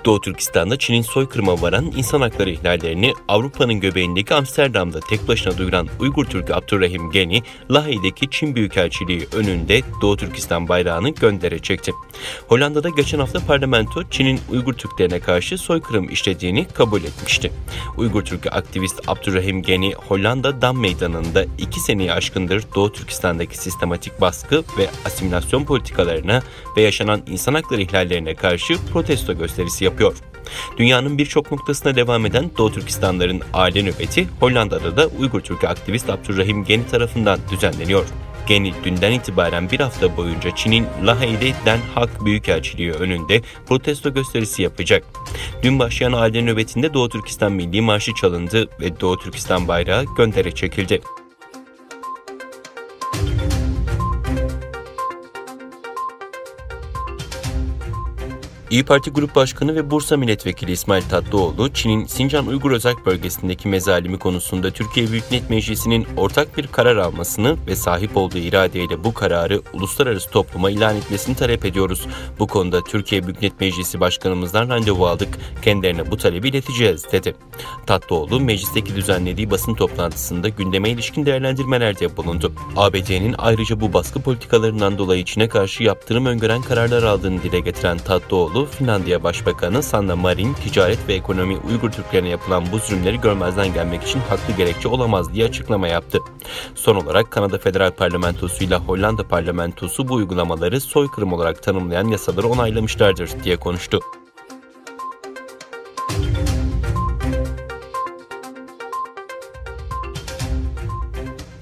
Doğu Türkistan'da Çin'in soykırıma varan insan hakları ihlallerini Avrupa'nın göbeğindeki Amsterdam'da tek başına duyuran Uygur Türk'ü Abdurrahim Geni, Lahey'deki Çin Büyükelçiliği önünde Doğu Türkistan bayrağını göndere çekti. Hollanda'da geçen hafta parlamento Çin'in Uygur Türklerine karşı soykırım işlediğini kabul etmişti. Uygur Türk'ü aktivist Abdurrahim Geni, Hollanda Dam Meydanı'nda 2 seneyi aşkındır Doğu Türkistan'daki sistematik baskı ve asimilasyon politikalarına ve yaşanan insan hakları ihlallerine karşı protesto gösterisi yapıyor. Dünyanın birçok noktasına devam eden Doğu Türkistanların aile nöbeti Hollanda'da da Uygur Türk'ü aktivist Abdurrahim Geni tarafından düzenleniyor. Geni dünden itibaren bir hafta boyunca Çin'in Lahey'de Den Haag Büyükelçiliği önünde protesto gösterisi yapacak. Dün başlayan aile nöbetinde Doğu Türkistan Milli Marşı çalındı ve Doğu Türkistan bayrağı göndere çekildi. İYİ Parti Grup Başkanı ve Bursa Milletvekili İsmail Tatlıoğlu, Çin'in Sincan Uygur Özerk Bölgesi'ndeki mezalimi konusunda Türkiye Büyük Millet Meclisi'nin ortak bir karar almasını ve sahip olduğu iradeyle bu kararı uluslararası topluma ilan etmesini talep ediyoruz. Bu konuda Türkiye Büyük Millet Meclisi Başkanımızdan randevu aldık, kendilerine bu talebi ileteceğiz, dedi. Tatlıoğlu, meclisteki düzenlediği basın toplantısında gündeme ilişkin değerlendirmelerde bulundu. ABD'nin ayrıca bu baskı politikalarından dolayı Çin'e karşı yaptırım öngören kararlar aldığını dile getiren Tatlıoğlu, Finlandiya Başbakanı Sanna Marin, ticaret ve ekonomi Uygur Türklerine yapılan bu zulümleri görmezden gelmek için haklı gerekçe olamaz diye açıklama yaptı. Son olarak Kanada Federal Parlamentosu ile Hollanda Parlamentosu bu uygulamaları soykırım olarak tanımlayan yasaları onaylamışlardır diye konuştu.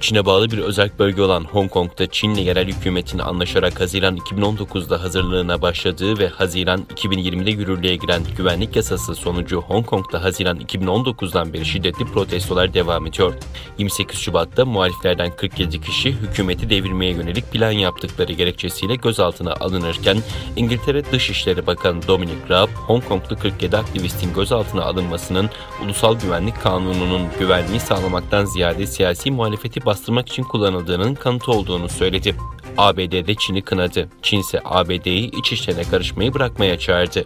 Çin'e bağlı bir özerk bölge olan Hong Kong'da Çin'le yerel hükümetin anlaşarak Haziran 2019'da hazırlığına başladığı ve Haziran 2020'de yürürlüğe giren güvenlik yasası sonucu Hong Kong'da Haziran 2019'dan beri şiddetli protestolar devam ediyor. 28 Şubat'ta muhaliflerden 47 kişi hükümeti devirmeye yönelik plan yaptıkları gerekçesiyle gözaltına alınırken İngiltere Dışişleri Bakanı Dominic Raab, Hong Kong'da 47 aktivistin gözaltına alınmasının Ulusal Güvenlik Kanunu'nun güvenliği sağlamaktan ziyade siyasi muhalefeti bastırmak için kullanıldığının kanıtı olduğunu söyledi. ABD'de Çin'i kınadı. Çin ise ABD'yi iç işlerine karışmayı bırakmaya çağırdı.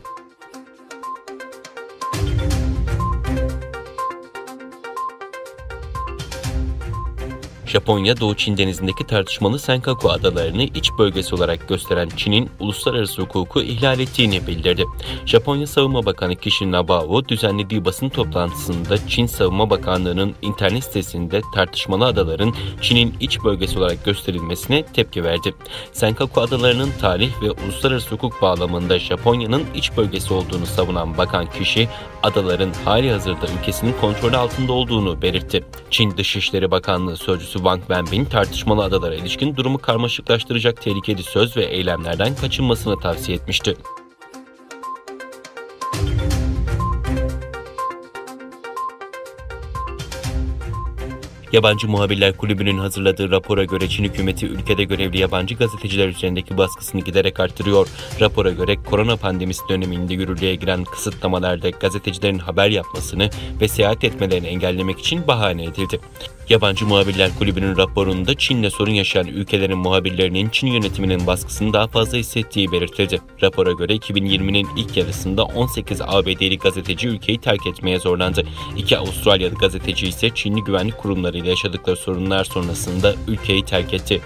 Japonya, Doğu Çin Denizi'ndeki tartışmalı Senkaku adalarını iç bölgesi olarak gösteren Çin'in uluslararası hukuku ihlal ettiğini bildirdi. Japonya Savunma Bakanı Kishi Nabao, düzenlediği basın toplantısında Çin Savunma Bakanlığı'nın internet sitesinde tartışmalı adaların Çin'in iç bölgesi olarak gösterilmesine tepki verdi. Senkaku adalarının tarih ve uluslararası hukuk bağlamında Japonya'nın iç bölgesi olduğunu savunan Bakan Kishi, adaların halihazırda ülkesinin kontrolü altında olduğunu belirtti. Çin Dışişleri Bakanlığı Sözcüsü Wang Wenbin, tartışmalı adalara ilişkin durumu karmaşıklaştıracak tehlikeli söz ve eylemlerden kaçınmasını tavsiye etmişti. Yabancı Muhabirler Kulübü'nün hazırladığı rapora göre Çin hükümeti ülkede görevli yabancı gazeteciler üzerindeki baskısını giderek arttırıyor. Rapora göre korona pandemisi döneminde yürürlüğe giren kısıtlamalarda gazetecilerin haber yapmasını ve seyahat etmelerini engellemek için bahane edildi. Yabancı Muhabirler Kulübü'nün raporunda Çin'le sorun yaşayan ülkelerin muhabirlerinin Çin yönetiminin baskısını daha fazla hissettiği belirtildi. Rapora göre 2020'nin ilk yarısında 18 ABD'li gazeteci ülkeyi terk etmeye zorlandı. 2 Avustralyalı gazeteci ise Çinli güvenlik kurumlarıyla yaşadıkları sorunlar sonrasında ülkeyi terk etti.